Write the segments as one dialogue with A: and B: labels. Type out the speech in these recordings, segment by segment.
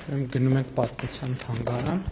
A: Գնում ենք պատմության թանգարան։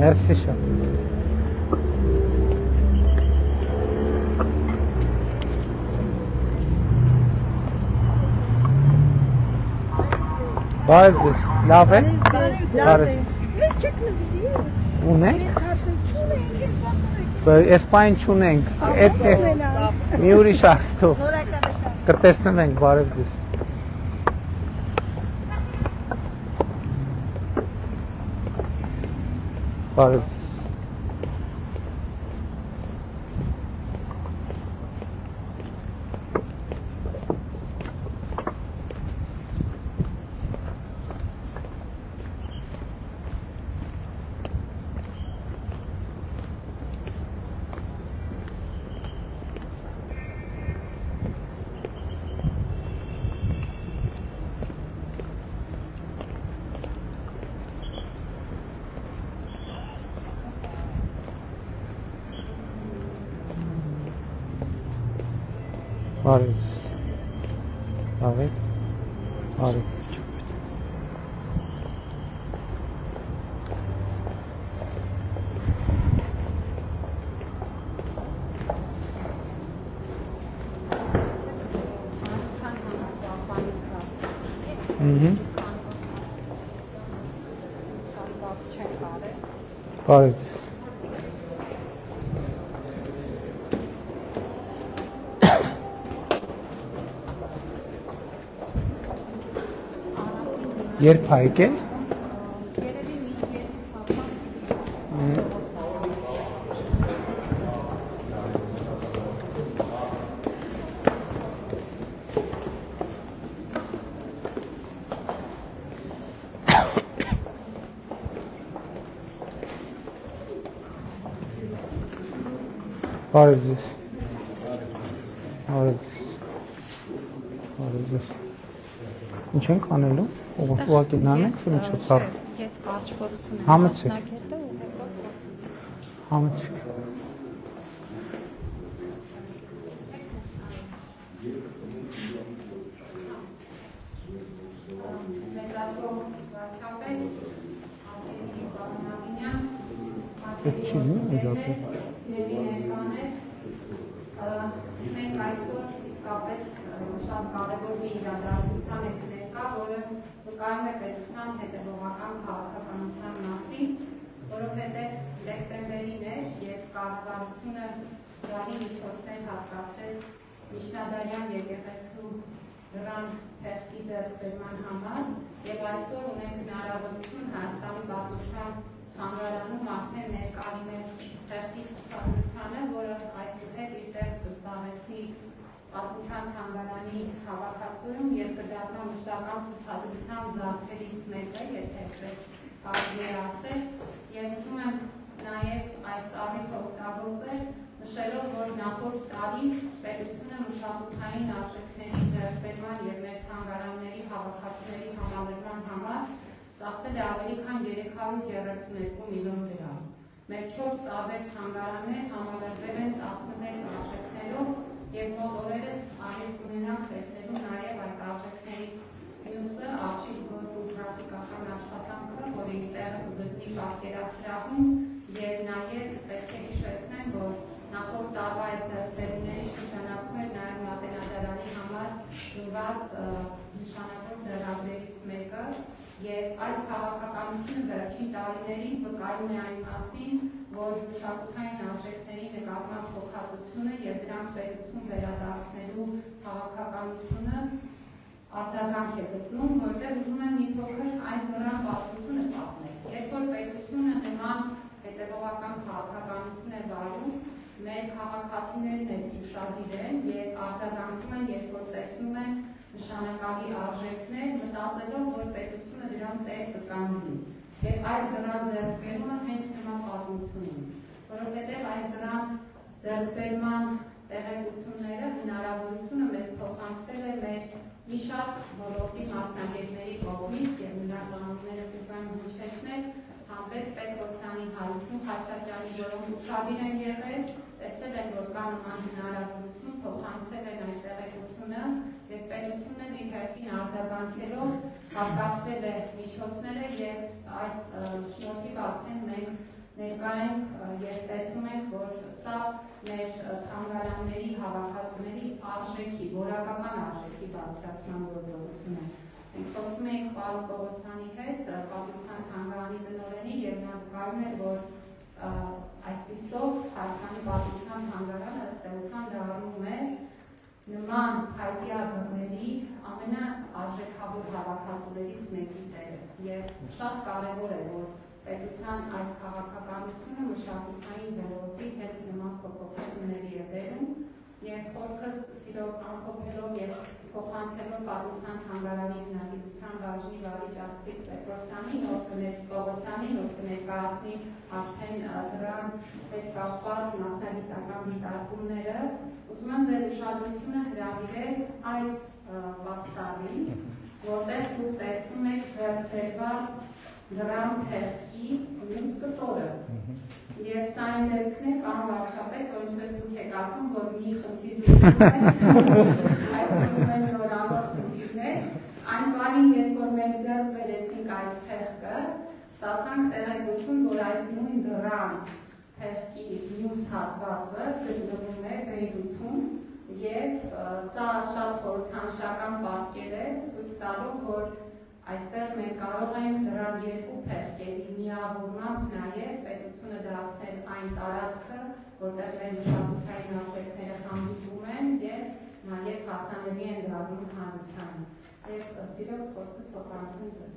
A: Merci շատ։ Բարև ձեզ, լավ է։
B: Մեզ չեք նվիրի։
A: Ունենք։
B: Չունենք։
A: Այս պայն չունենք։ Այդ մի ուրիշ արդյոք։ Կտեսնենք, բարև ձեզ։ Բարև ձեզ։ Բարև ձեզ։ Լավ եք։ Բարև ձեզ։ Բարև ձեզ։ Երբ հայկել։ Բարև ձեզ։ Բարև ձեզ։ Բարև ձեզ։ Ինչ ենք անելու։ Ուղղակի նանենք ֆիլմչոցար։
C: Ես կարճ ոսկ ունեմ։
A: Համեցեք։ Համեցեք։ Պետք չի լինի օջախը։
C: Մենք այսօր իսկապես շատ կարևոր մի իրադարձության եք ներկա, որը վկայում է պետության հետևողական քաղաքականության մասին, որովհետև դեկտեմբերին էր, երբ կառավարությունը զգալի միջոցներ հատկացրեց միջնադարյան եկեղեցու դրան թերթի ձեռքբերման համար, եւ այսօր ունենք հնարավորություն Հայաստանի պատմության թանգարանում արդեն ներկայացնել թերթի ցուցադրությանը, որը այսուհետ իր տեղ կզբաղեցնի պատմության թանգարանի հավաքածուում եւ կդառնա մշտական ցուցադրության զարդերից մեկը, եթե կարելի է ասել, եւ ուզում եմ նաեւ այս առիթը օգտագործել, նշելով, որ նախորդ տարի պետությունը մշակութային արժեքների ձեռքբերման եւ մեր թանգարանների հավաքածուների համալրման համար ծախսել է ավելի քան 332 միլիոն դրամ։ Մեր 4 տարբեր թանգարաններ համալրվել են 11 արժեքներով եւ մոտ օրերս արիվ կունենանք տեսնելու նաեւ այդ արժեքներից մյուսը արխիվ գործու գրաֆիկական աշխատանքը, որի տեղը կգտնի պատկերասրահում եւ նաեւ պետք է հիշեցնեմ, որ նախորդ տարվա այդ ձեռքբերումների շրջանակում էր նաեւ Մատենադարանի համար դրված նշանակող ձեռագրերից մեկը եւ այս քաղաքականությունը վերջին տարիներին վկայում է այն մասին, որ մշակութային արժեքների նկատմամբ փոխհատուցությունը եւ դրանք պետություն վերադարձնելու քաղաքականությունը արձագանք է գտնում, որտեղ ուզում եմ մի փոքր այս դրան պատմությունը պատմել։ Երբ որ պետությունը նման հետևողական քաղաքականություն է վարում, մեր քաղաքացիներն էլ ուշադիր են եւ արձագանքում են, երբ որ տեսնում են նշանակալի արժեքներ, մտածելով, որ պետությունը դրան տեղ կկանգնի։ Եվ այս դրան ձեռքբերումը հենց նման պատմություն ունի, որովհետև այս դրան ձեռքբերման տեղեկությունները, հնարավորությունը մեզ փոխանցվել է մեր մի շատ ոլորտի մասնագետների կողմից եւ նրանց անունները կուզեմ հնչեցնել, Համբետ Պետրոսյանի, Հարություն Խաչատրյանի, որոնք ուշադիր են եղել, տեսել են, որ կա նման հնարավորություն, փոխանցել են այդ տեղեկությունը եւ պետությունը իր հերթին արձագանքելով հատկացրել է միջոցները եւ այս շնորհիվ արդեն մենք ներկա ենք եւ տեսնում ենք, որ սա մեր թանգարանների հավաքածուների արժեքի, որակական արժեքի բարձրացման գործողություն է։ Մենք խոսում ենք պարոն Պողոսյանի հետ, պատմության թանգարանի տնօրենի եւ նա վկայում է, որ այսպիսով Հայաստանի պատմության թանգարանը ըստ էության դառնում է նման հայտյա դռների ամենաարժեքավոր հավաքածուներից մեկի տեղը եւ շատ կարեւոր է, որ պետության այս քաղաքականությունը մշակութային ոլորտի հենց նման փոփոխությունների է բերում եւ խոսքս սիրով ամփոփելով եւ փոխանցելով պատմության թանգարանի հնագիտության բաժնի վարիչ Աստղիկ Պետրոսյանին, ով կներկայացնի արդեն դրան հետ կապված մասնագիտական դիտարկումները, ուզում եմ ձեր ուշադրությունը հրավիրել այս պաստառին, որտեղ դուք տեսնում եք ձեռքբերված դրան թերթի մյուս կտորը։ Եվ սա այն դեպքն է, պարոն վարչապետ, որ ինչպես դուք եք ասում, որ մի խնդիր այդ նորավոր խնդիրներ, այն բանին, երբ որ մենք ձեռք բերեցինք այս թերթը, ստացանք տեղեկություն, որ այս նույն դրան թերթի մյուս հատվածը գտնվում է Բեյրութում, եւ սա շատ խորհրդանշական պատկեր է, ցույց տալով, որ այստեղ մենք կարող ենք դրան երկու փեղկերի միավորմամբ նաև պետությունը դարձնել այն տարածքը, որտեղ մեր մշակութային արժեքները հանդիպում են եւ նաև հասանելի են դառնում հանրությանը։ Եվ սիրով խոսքս փոխանցում ձեզ։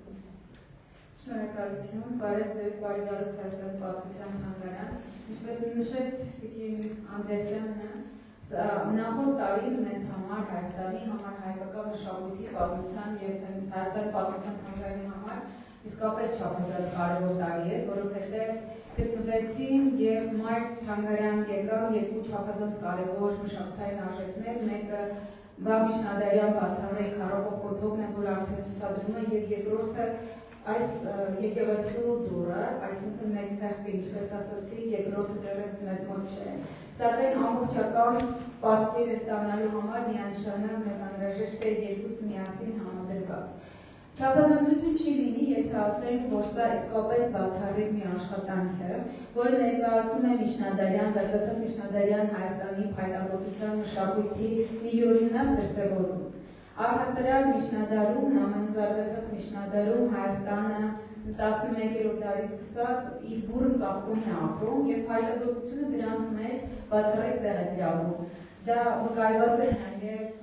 D: Շնորհակալություն, բարև ձեզ, բարի գալուս Հայաստանի պատմության թանգարան։ Ինչպես նշեց Տիկին Անդրեսյանը, նախորդ տարի մեզ համար, Հայաստանի համար, հայկական մշակույթի պատմության եւ հենց Հայաստանի պատմության թանգարանի համար իսկապես չափազանց կարևոր տարի է, որովհետեւ գտնվեցին եւ մայր թանգարան եկան երկու չափազանց կարևոր մշակութային արժեքներ, մեկը Բաբիշնադարյան բացառիկ Խարոփով կոթողն է, որ արդեն ցուցադրում է, եւ երկրորդը այս եկեղեցու դուռը, այսինքն մեկ փեղկը, ինչպես ասացի, երկրորդը դեռևս մեզ մոտ չէ։ Սակայն ամբողջական պատկերը ստանալու համար միանշանակ մեզ անհրաժեշտ է երկուսը միասին համադրված։ Չափազանցություն չի լինի, եթե ասենք, որ սա իսկապես բացառիկ մի աշխատանք է, որը ներկայացնում է միջնադարյան, զարգացած միջնադարյան Հայաստանի փայտագործության մշակույթի մի յուրօրինակ դրսևորում։ Առհասարակ միջնադարում, զարգացած միջնադարում Հայաստանը 11-րդ դարից սկսած իր բուռն ծաղկում է ապրում եւ փայտագործությունը դրանց մեջ բացառիկ տեղ է գրավում։ Դա վկայված է նաև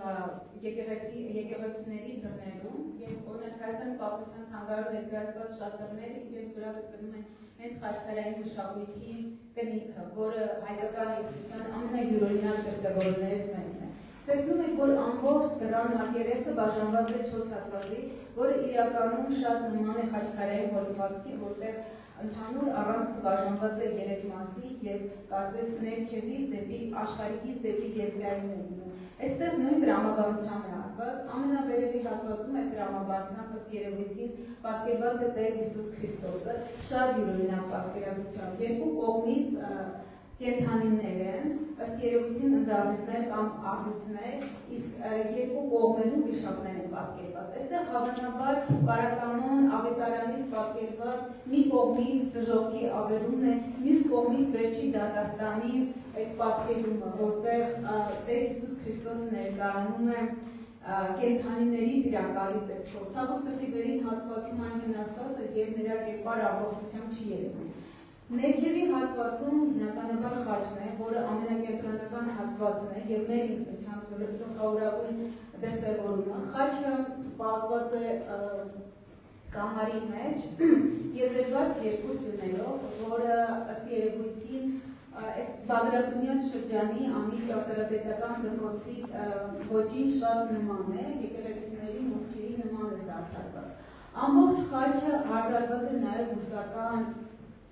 D: եկեղեցիների դռներում եւ օրինակ Հայաստանի պատմության թանգարանում ներկայացված շատ դռներ իրենց վրա գտնում են հենց խաչքարային մշակույթի կնիքը, որը հայկական ինքնության ամենայուրօրինակ դրսևորումներից մեկն է։ Տեսնում եք, որ ամբողջ դռան մակերեսը բաժանված է 4 հատվածի, որը իրականում շատ նման է խաչքարային հորինվածքի, որտեղ ընդհանուր առանցքը բաժանված է 3 մասի եւ կարծես ներքևից դեպի աշխարհիկից դեպի երկրային է լինում։ Այստեղ նույն դրամաբանության է հատված, ամենավերևի հատվածում է դրամաբանության ըստ երևույթին պատկերված է Տեր Հիսուս Քրիստոսը, շատ յուրօրինակ պատկերագրությամբ, երկու կողմից կենդանիներ են, ըստ երևույթին ընձառյուծներ կամ աղյուցներ, իսկ երկու կողմերում վիշապներ են պատկերված։ Այստեղ հավանաբար բարականոն ավետարանից պատկերված մի կողմից դժոխքի ավերումն է, մյուս կողմից վերջի դատաստանի այդ պատկերումը, որտեղ Տեր Հիսուս Քրիստոսը ներկայանում է կենդանիների տիրակալի տեսքով։ Ցավոք սրտի վերին հատվածում այն վնասված է եւ նրա կերպար ամբողջությամբ չի երևում։ Ներքևի հատվածում բնականաբար խաչն է, որը ամենակենտրոնական հատվածն է եւ մեր ինքնության գլխավորագույն դրսևորումը։ Խաչը պահված է կամարի մեջ եւ դրված երկու սյուներով, որը ըստ երևույթին Բագրատունյան շրջանի անի ճարտարապետական դպրոցի ոճին շատ նման է, եկեղեցիների մուտքերի նման է զարդարված։ Ամբողջ խաչը հարդարված է նաեւ հուսական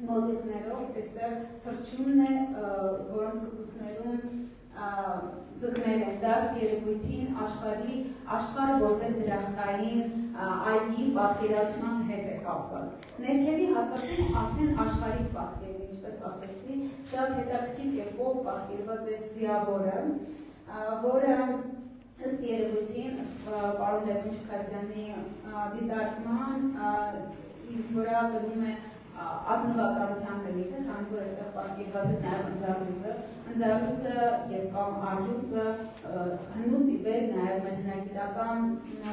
D: մոտիկներով, այստեղ թռչունն է, որոնց կտուսներում ձգներ են, դա երևույթին աշխարհը որպես դրախտային այգի պատկերացման հետ է կապված։ Ներքևի հատվածում արդեն աշխարհիկ պատկերն է, ինչպես ասեցի, շատ հետաքրքիր կերպով պատկերված է ձիավորը, որը ըստ երևույթին պարոն Լևոն Չքազյանի դիտարկման վրա գրում է ազնվականության կնիքը, քանի որ այստեղ պատկերված է նաև ընձառյուծը եւ կամ առյուծը հնուց ի վեր նաև մեր հնագիտական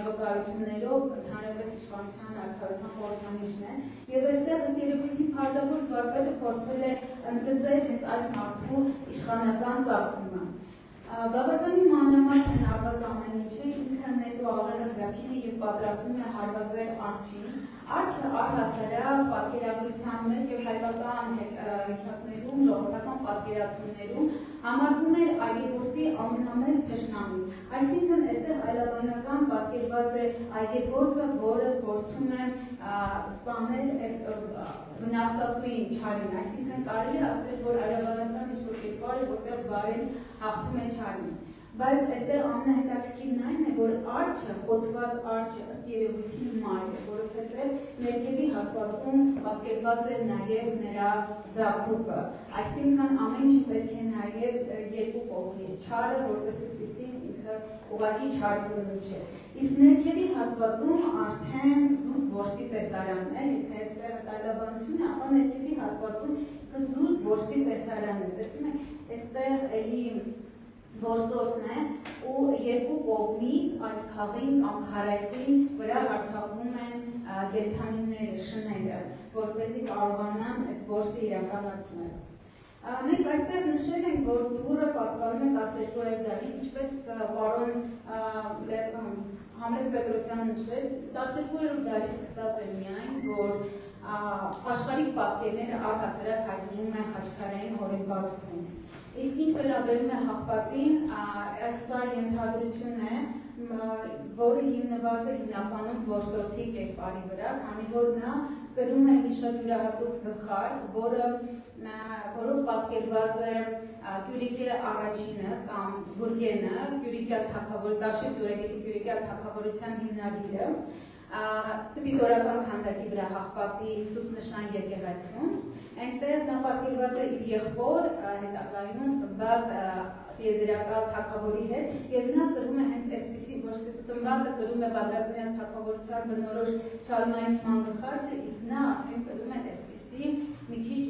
D: վկայություններով ընդհանրապես իշխանության արքայության խորհրդանիշն է եւ այստեղ ըստ երևույթի փառատոնի վարպետը փորձել է ընդգծել հենց այս մարդու իշխանական ծագումը։ Բավականին մանրամասն հնարված ամեն ինչը ինքը նետո աղեղը ձագին եւ պատրաստում է հարվածել արջին։ Արջը առհասարակ պատկերագրության մեջ եւ հայկական հեքիաթներում, ժողովրդական պատկերացումներում համարվում է այգեգործի ամենամեծ թշնամին։ Այսինքն այստեղ այլաբանական պատկերված է այգեգործը, որը փորձում է սպանել վնասատուին չարին, այսինքն կարելի է ասել, որ այլաբանական ինչ-որ կերպար է, որտեղ բարին հաղթում է չարին։ Բայց այստեղ ամենահետաքրքիրն այն է, որ արջը, խոցված արջը ըստ երևույթին մայր է, որովհետև ներքևի հատվածում պատկերված է նաև նրա ձագուկը, այսինքն ամեն ինչ պետք է նաև երկու կողմից, չարը, որպես այդպիսին ինքը ուղղակի չար ծնունդ չէ։ Իսկ ներքևի հատվածում արդեն զուտ որսի տեսարանն է, եթե այստեղ այլաբանություն է, ապա ներքևի հատվածում զուտ որսի տեսարանն է, տեսնում եք, այստեղ էլի որսորդն է ու երկու կողմից այս քաղին կամ քարայծին վրա հարձակվում են կենդանիները, շները, որպեսզի կարողանան այդ որսը իրականացնել։ Մենք այստեղ նշել ենք, որ դուռը պատկանում է 12-րդ դարին, ինչպես պարոն Համլետ Պետրոսյանը նշեց, 12-րդ դարից սկսած է միայն, որ աշխարհիկ պատկերները առհասարակ հայտնվում են խաչքարային հորինվածքում։ Իսկ ինչ վերաբերում է հաղպատին, սա ենթադրություն է, որը հիմնված է հիմնականում որսորդի կերպարի վրա, քանի որ նա կրում է մի շատ յուրահատուկ գլխար, որով պատկերված է Կյուրիկե առաջինը կամ Բուրգենը, Կյուրիկյա թագավոր, Դաշե Ձորեգետի Կյուրիկյա թագավորության հիմնադիրը, դիտորական քանդակի վրա հաղպատի սուրբ նշան եկեղեցուն, այնտեղ նա պատկերված է իր եղբոր հետագայում Սմբատ տիեզերական թագավորի հետ, եւ նա կրում է հենց այսպիսի ոչ թե Սմբատը կրում է Բաղդադյան թագավորության բնորոշ չարմային մանգխարը, իսկ նա արդեն կրում է այսպիսի մի քիչ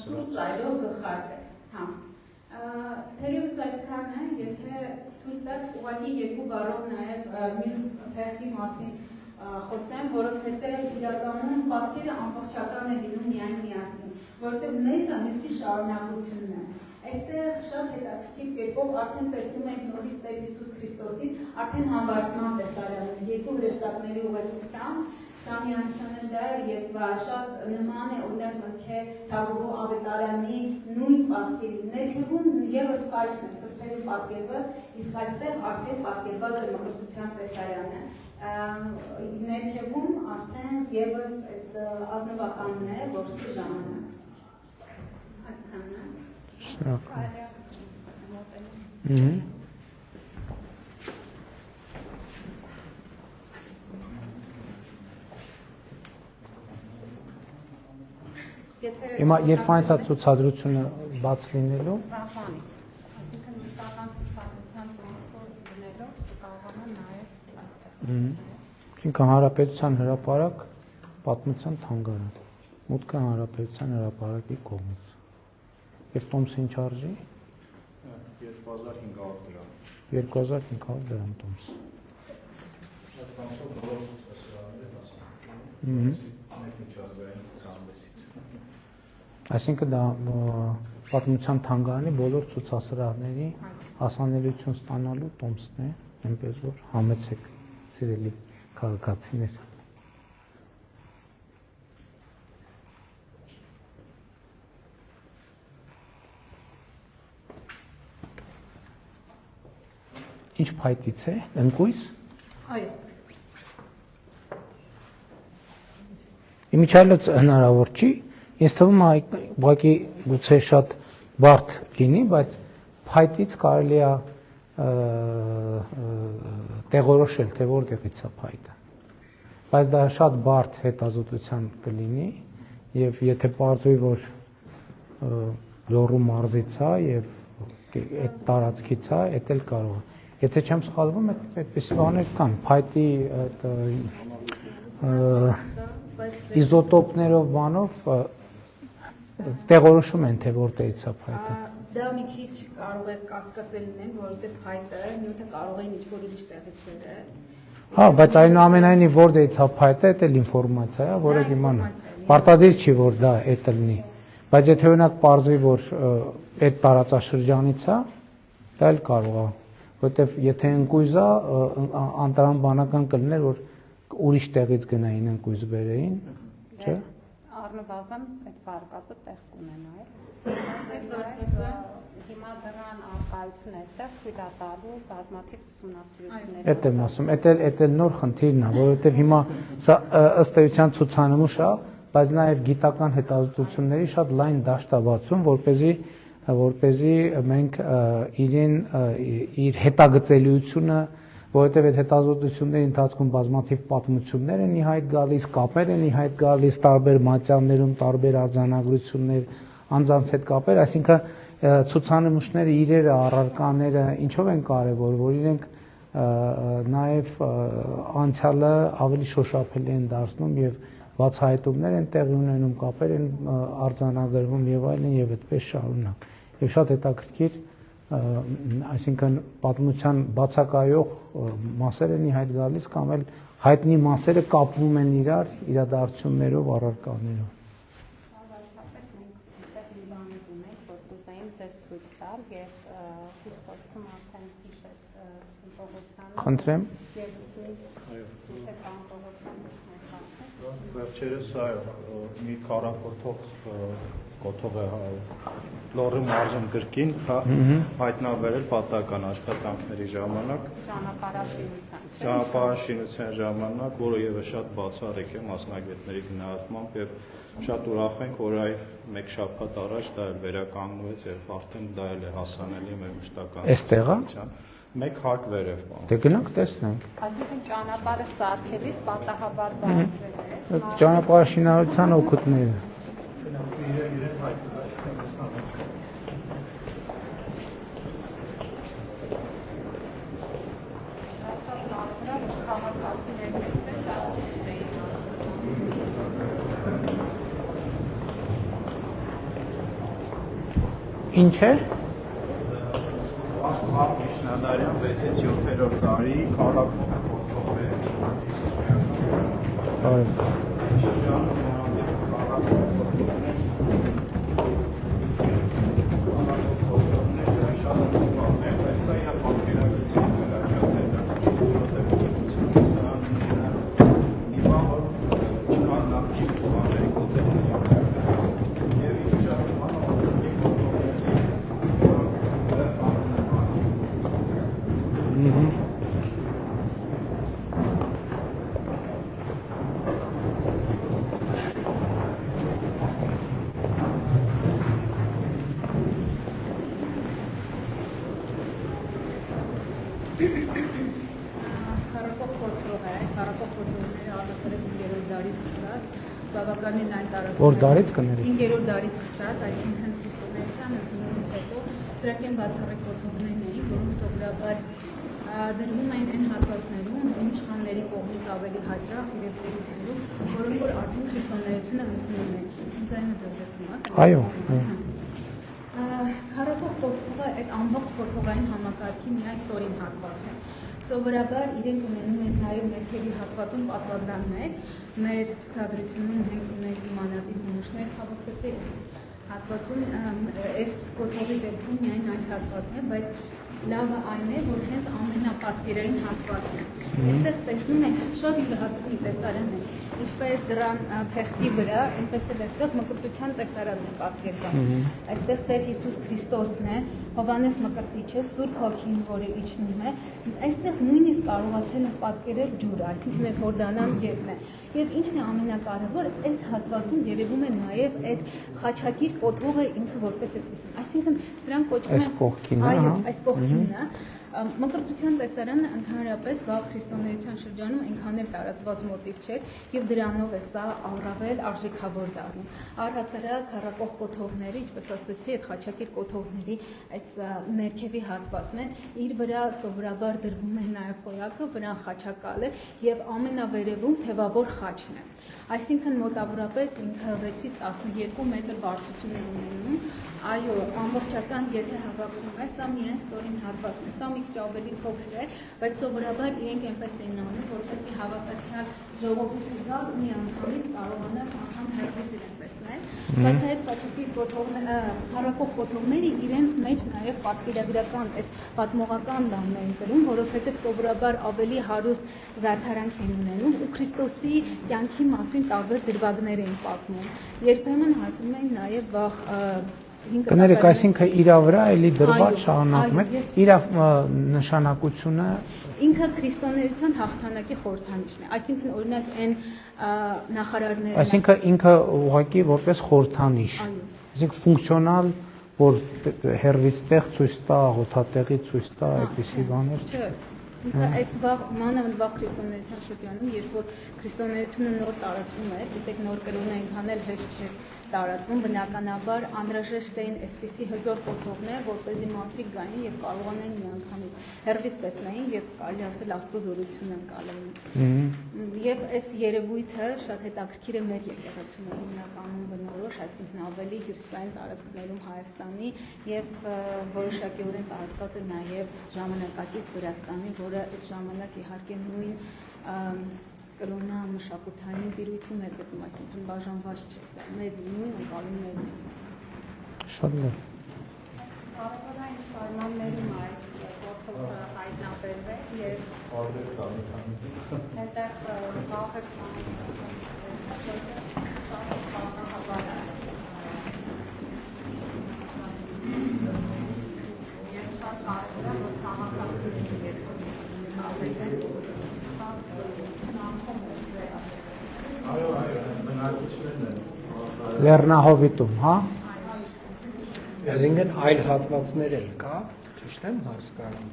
D: սուրբ ծայրով գլխարկը, հա։ Թերևս այսքանն է, եթե թույլ տաք ուղղակի երկու բառով նաև մյուս փեղկի մասին խոսեմ, որովհետև իրականում պատկերը ամբողջական է լինում միայն միասին, որովհետև մեկը մյուսի շարունակությունն է։ Այստեղ շատ հետաքրքիր կերպով արդեն տեսնում ենք նորից Տեր Հիսուս Քրիստոսի արդեն համբարձման տեսարանը երկու հրեշտակների ուղեկցությամբ Դա միանշանել դա եւ շատ նման է օրինակ մտքե Թագուհու Ավետարանի նույն պատկերի ներքևում եւս կայքն է սրբերի պատկերված, իսկ այստեղ արդեն պատկերված է մկրտության տեսարանը։ Ներքևում արդեն եւս այդ ազնվականն է, որ սի ժամանակ։ Հասկանա։
A: Հիմա երբ այնց է ցուցադրությունը բաց լինելու։
C: Վախանից։ Այսինքն մշտական ցուցադրության տրանսպորտ դնելով կարողանա նաև այստեղ։
A: Ինքը Հանրապետության հրապարակ պատմության թանգարան։ Մուտքը Հանրապետության հրապարակի կողմից։ Եվ տոմսը ինչ արժի։
E: 2500 դրամ։
A: 2500 դրամ տոմս։
E: Այդ տոմսը բոլոր ցուցարարները
A: Այսինքն դա պատմության թանգարանի բոլոր ցուցասրահների հասանելիություն ստանալու տոմսն է, այնպես որ համեցեք սիրելի քաղաքացիներ։ Ինչ փայտից է, ընկույզ։
D: Այո։
A: Իմիջիայլոց հնարավոր չի, ես թվում է ուղղակի գուցե շատ բարդ լինի, բայց փայտից կարելի է տեղորոշել, թե որտեղից է փայտը։ Բայց դա շատ բարդ հետազոտության կլինի, եւ եթե պարզվի, որ Լոռու մարզից է եւ այդ տարածքից է, դա էլ կարող է։ Եթե չեմ սխալվում, այդպես բաներ կան, փայտի իզոտոպներով բանով տեղորոշում են, թե որտեղից է փայտը։
D: Դա մի քիչ կարող է կասկածել լինել, որովհետև փայտը նյութը կարող է ինչ-որ ուրիշ տեղից բերել։
A: Հա, բայց այնուամենայնիվ որտեղից է փայտը, դա էլ ինֆորմացիա է, որը իմանա։ Պարտադիր չի, որ դա դա լինի։ Բայց եթե օրինակ պարզվի, որ այդ տարածաշրջանից է, դա էլ կարող է, որովհետև եթե ընկույզ է, անտրամաբանական կլիներ, որ ուրիշ տեղից գնային ընկույզ բերեին, չէ՞։
C: Առնվազն այդ վարկածը տեղ կունենա, հիմա դրան արկայություն է այստեղ թույլ է տալու բազմաթիվ ուսումնասիրություններ։
A: Էդ եմ ասում, էդ էլ նոր խնդիրն է, որովհետև հիմա սա ըստ էության ցուցանմուշ է, բայց նաև գիտական հետազոտությունների շատ լայն դաշտ է բացում, որպեսզի մենք իր հետագծելիությունը, որովհետև այդ հետազոտությունների ընթացքում բազմաթիվ պատմություններ են ի հայտ գալիս, կապեր են ի հայտ գալիս տարբեր մատյաններում, տարբեր արձանագրություններ, անձանց հետ կապեր, այսինքն ցուցանմուշները, իրերը, առարկաները ինչով են կարևոր, որ իրենք նաև անցյալը ավելի շոշափելի են դարձնում եւ բացահայտումներ են տեղի ունենում, կապեր են արձանագրվում եւ այլն եւ այդպես շարունակ։ Եվ շատ հետաքրքիր, այսինքն պատմության բացակայող մասեր են ի հայտ գալիս կամ էլ հայտնի մասերը կապվում են իրադարձություններով, առարկաներով։ Խնդրեմ։
E: Վերջերս մի քառակոթող կոթող է Լոռու մարզում կրկին հայտնաբերել պատահական աշխատանքների ժամանակ, ճանապարհաշինության ժամանակ, որը ևս շատ բացառիկ է մասնագետների գնահատմամբ եւ շատ ուրախ ենք, որ այ մեկ շաբաթ առաջ դա էլ վերականգնվեց եւ արդեն դա էլ է հասանելի մեր մշտական
A: Էստեղ է։
E: Մեկ հարկ վերև բան։
A: Դե գնանք տեսնենք։
C: Այսինքն ճանապարհը սարքելիս պատահաբար բացվել է։
A: Ճանապարհաշինարարության օգուտները։ Ինչ է։
E: Միջնադարյան 6-ից 7-րդ դարի քառակուսի փոթորկը։
A: Բարև։
D: Քառակող կոթող է, քառակող կոթողները առասարակ 5-րդ դարից սկսած, բավականին այն տարածքում։
A: Որ դարից կներեք։
D: 5-րդ դարից սկսած, այսինքն քրիստոնեության ընդունումից հետո դրանք են բացառիկ կոթողներն էին, որոնք սովորաբար դրվում են այն հատվածներում, իշխանների կողմից ավելի հաճախ իրենց դեպքերում, որոնք որ արդեն քրիստոնեությունը ընդունում են։ Ինձ այն դրվեցում է։
A: Այո,
D: Քառակող կոթողը այդ ամբողջ կոթողային համակարգի միայն ստորին հատվածն է։ Սովորաբար իրենք ունենում են նաև ներքևի հատվածում պատվանդաններ, մեր ցուցադրությունում մենք ունենք իմանալի նմուշներ, ցավոք սրտի հատվածում այս կոթողի դեպքում միայն այս հատվածն է, բայց լավը այն է, որ հենց ամենապատկերային հատվածն է։ Այստեղ տեսնում եք շատ յուրահատուկ տեսարան է, ինչպես դրան թղթի վրա, այնպես էլ այստեղ մկրտության տեսարանն է պատկերված։ Այստեղ Տեր Հիսուս Քրիստոսն է, Հովհաննես Մկրտիչը, Սուրբ Հոգին, որը իջնում է, այստեղ նույնիսկ կարողացել են պատկերել ջուրը, այսինքն այդ Հորդանան գետն է։ Եվ ինչն է ամենակարևոր, այս հատվածում երևում է նաև այդ խաչակիր կոթողը ինքը որպես այդպեսին։ Այսինքն սրանք կոչվում են
A: այս կողքին,
D: այո, այս կողքինն է։ Մկրտության տեսարանը ընդհանրապես վաղ քրիստոնեության շրջանում այնքան էլ տարածված մոտիվ չէր եւ դրանով է սա առավել արժեքավոր դառնում։ Առհասարակ քառակող կոթողների, ինչպես ասացի, այդ խաչակիր կոթողների այդ ներքևի հատվածն է, իր վրա սովորաբար դրվում է նաեւ խոյակը, վրան խաչակալ է եւ ամենավերևում թևավոր խաչն է։ Այսինքն մոտավորապես ինքը 6-ից 12 մետր բարձրություն է ունենում։ Այո, ամբողջական եթե հավաքում է, սա միայն ստորին հատվածն է։ Սա մի քիչ ավելի փոքր է, բայց սովորաբար իրենք այնպես են անում, որպեսզի հավաքացյալ ժողովուրդը գա ու միանգամից կարողանա անգամ հերվից իրեն տեսնել։ Բայց այդ խաչակիր կոթողները, քառակող կոթողները իրենց մեջ նաև պատկերագրական այդ պատմողական բանն են կրում, որովհետև սովորաբար ավելի հարուստ զարդարանք են ունենում ու Քրիստոսի կյանքի մասին տարբեր դրվագներ են պատմում։ Երբեմն հայտնում են նաև վաղ
A: կներեք, այսինքն իր վրա էլի դրված շարունակում է, իր նշանակությունը
D: ինքը քրիստոնեության հաղթանակի խորհրդանիշն է, այսինքն օրինակ այն նախարարները,
A: այսինքն ինքը ուղղակի որպես խորհրդանիշ, այսինքն ֆունկցիոնալ, որ հերվից տեղ ցույց տա, աղոթատեղի ցույց տա, այդպիսի բաներ չէ։
D: Ինքը այդ մանավանդ վաղ քրիստոնեության շրջանում, երբ որ քրիստոնեությունը նոր տարածվում է, դիտեք նոր կրոնը այնքան էլ հեշտ չէ տարածվում, բնականաբար անհրաժեշտ էին այսպիսի հզոր կոթողներ, որպեսզի մարդիկ գային եւ կարողանային միանգամից հերվից տեսնեին եւ կարելի ասել Աստծո զորությունը ընկալեին։ Եվ այս երևույթը շատ հետաքրքիր է մեր եկեղեցում հիմնականում բնորոշ, այսինքն ավելի հյուսիսային տարածքներում Հայաստանի եւ որոշակիորեն տարածված է նաեւ ժամանակակից Վրաստանի, որը այդ ժամանակ իհարկե նույն կրոնա մշակութային տիրույթում էր գտնում, այսինքն բաժանված չէ, մեր նույն ընկալումներն են։
A: Շատ լավ։
C: Կարևորային պայմաններում այս կոթողը հայտնաբերվեց եւ այդտեղ վաղը
A: Լեռնահովիտում, հա։
F: Այսինքն այլ հատվածներ էլ կա, ճիշտ եմ հասկանում։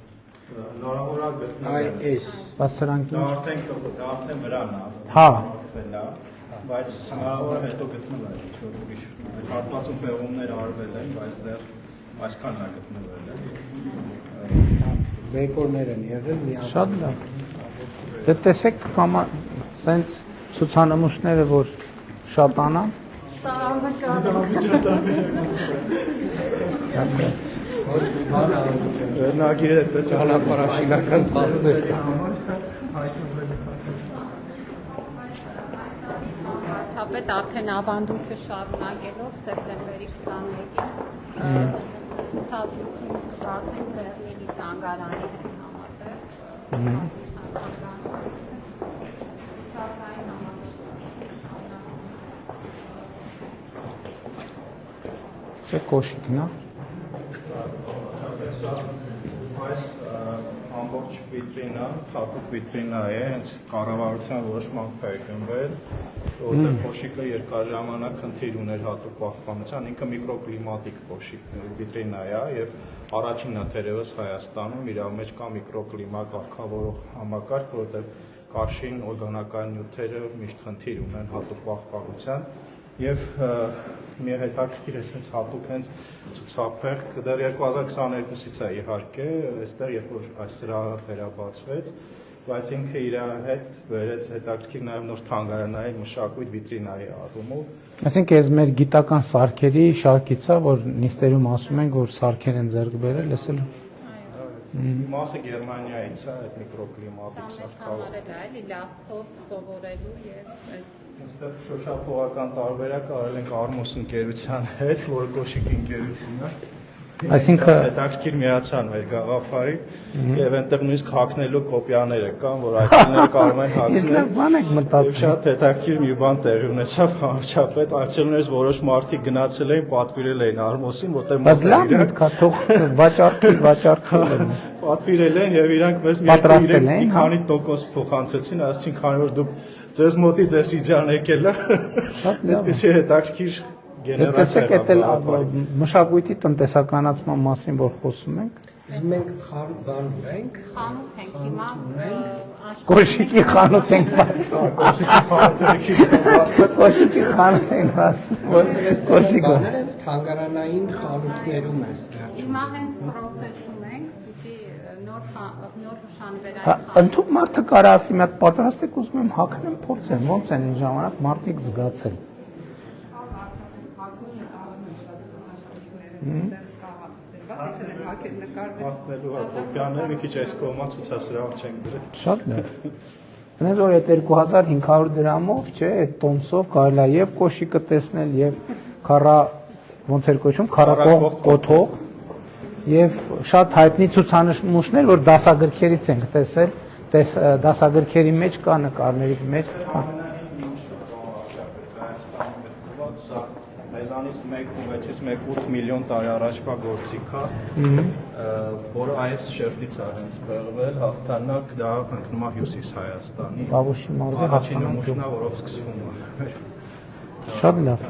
E: Հնարավոր է գտնել։
F: այս
A: բայց սրանք
E: Դա
A: ինչ
E: արդեն վրան է։
A: Հա։
E: Ա, բայց հնարավոր է հետո գտնել է ինչ-որ ուրիշ հատվածում պեղումներ արվել են, բայց դեռ այսքանն է գտնվել է։
F: ռեկորդներ են եղել մի
A: շատ լավ։ Դե տեսեք կամ սենց ցուցանմուշները որ շատանան,
C: Սա անվճար է։
E: Վերնագիրը այդպես
F: ճանապարհաշինական ծախսեր։
C: Շապետ արդեն ավանդույթը շարունակելով սեպտեմբերի 21-ին ցուցադրություն կազմենք Բեռլինի թանգարանի հետ համատեղ։
A: Սա կոշիկն է։
E: Այս ամբողջ վիտրինը, հատուկ վիտրինա է, հենց կառավարության որոշմամբ է գնվել, որտեղ կոշիկը երկար ժամանակ խնդիր ուներ հատուկ պահպանության, ինքը միկրոկլիմատիկ կոշիկ վիտրինա է եւ առաջինն է թերևս Հայաստանում, իր մեջ կա միկրոկլիմա կարգավորող համակարգ, որտեղ կաշին օրգանական նյութերը միշտ խնդիր ունեն հատուկ պահպանության եւ մի հետաքրքիր է sense հատուկ հենց ցուցափեղ դեռ 2022-ից է իհարկե այստեղ երբ որ այս սրահը վերաբացվեց բայց ինքը իր հետ վերեց հետաքրքիր նաև նոր թանգարանային մշակույթ վիտրինայի առումով
A: Այսինքն այս մեր գիտական սարքերի շարքից է որ նիստերում ասում են որ սարքեր են ձեռք բերել, լսել
E: մասը Գերմանիայից է այդ միկրոկլիմատիկ սարքավորը
C: Համարել է էլի լավ փորձ սովորելու եւ
E: այստեղ շոշափողական տարբերակ արել ենք Արմոս ընկերության հետ, որը կոշիկ ընկերությունն է։
A: Այսինքն
E: հետաքրքիր միացան մեր գաղափարի եւ այնտեղ նույնիսկ հակնելու կոպիաները կան, որ այցելները կարող են հակնել։
A: բան եք մտածում։
E: Եվ շատ հետաքրքիր մի բան տեղի ունեցավ համաչափետ այցելուներից որոշ մարդիկ գնացել էին, պատվիրել էին Արմոսին, որտեղ
A: Բայց լավ միտք է, թող վաճառքի
E: պատվիրել են եւ իրանք մեզ
A: Պատրաստել էին,
E: մի քանի տոկոս փոխանցեցին, ասեցին, քանի որ դուք ձեզ մոտից էս իջան եկել է։
A: Շատ լավ։
E: Այդպեսի հետաքրքիր
A: Տեսեք, դա մշակույթի տնտեսականացման մասին որ խոսում ենք,
F: Իսկ մենք խարու բան ունենք,
C: խանութ ենք հիմա
A: կոշիկի խանութ ենք բացում։ Կոշիկի խանութ ենք բացում, որ կոշիկը։
F: բաները հենց թանգարանային խանութներում է ստեղծում։
C: հիմա հենց process-ում ենք, պիտի նոր հուշանվերային
A: Ընդհանուր մարդը կարա ասի մի հատ պատրաստ եք ուզում եմ հակնեմ փորձեմ, ոնց են այն ժամանակ մարդիկ զգացել։
E: Հաղթնելու կոպիաները մի քիչ այս կողմա ցուցասրահ չենք դրել։
A: Շատ լավ։ Այնպես որ այդ 2500 դրամով, չէ, այդ տոմսով կարելի է եւ կոշիկը տեսնել եւ քառա ոնց էր կոչում, քառակող կոթող եւ շատ հայտնի ցուցանմուշներ, որ դասագրքերից ենք տեսել, դասագրքերի մեջ կա նկարների մեջ, հա։
E: Մեզանից 1.6-1.8 միլիոն տարի առաջվա գործիք է, որը այս շերտից է հենց բերվել, հաղթանակ դա ընկնում է Հյուսիս Հայաստանի։
A: Տավուշի մարզի
E: Առաջին
A: հաղթանակ։
E: նմուշն է, որով սկսվում է։
A: Շատ լավ։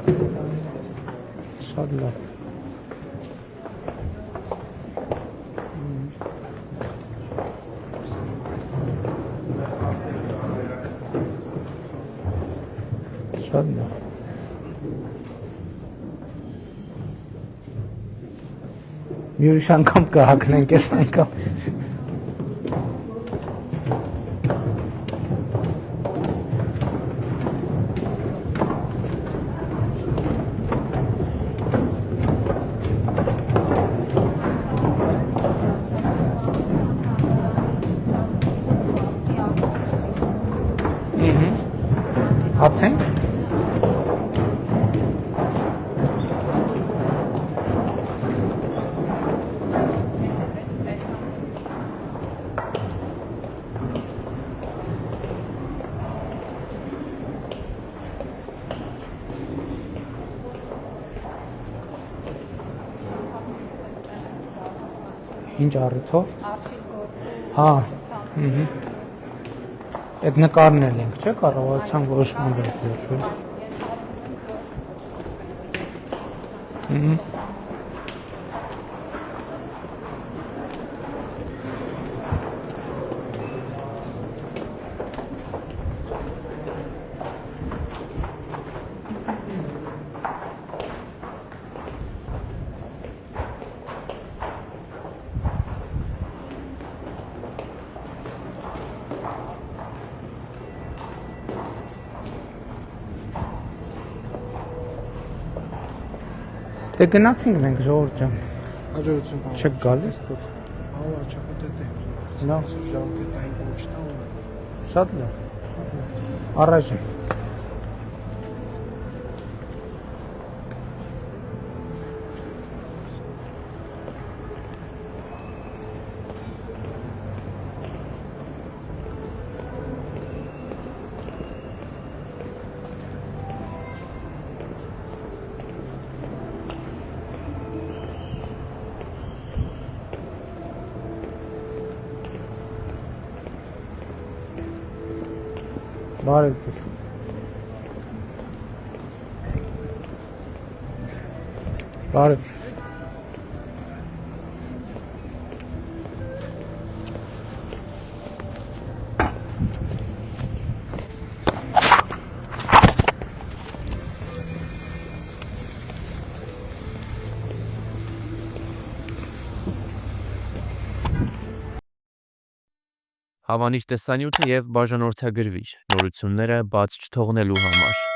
A: Շատ լավ։ Շատ լավ։ Մի ուրիշ անգամ կհակնենք այս անգամ։ Հապթենք։ Ինչ առիթով։
C: Արշիվ գործում
A: Հա։ Այդ նկարներն ենք, չէ՞, կառավարության որոշման վերջերում։ Դե գնացինք մենք ժողովուրդ ջան։
F: Հաջողություն բան։
A: Չեք գալիս դուք։
F: Ահա չկտե։
A: Լավ,
F: Ժամկետային փոչտա ունեմ։
A: շատ լավ։ Առայժմ։ Բարև ձեզ։ Բարև ձեզ։
G: Հավանիր տեսանյութը եւ բաժանորդագրվիր նորությունները բաց չթողնելու համար։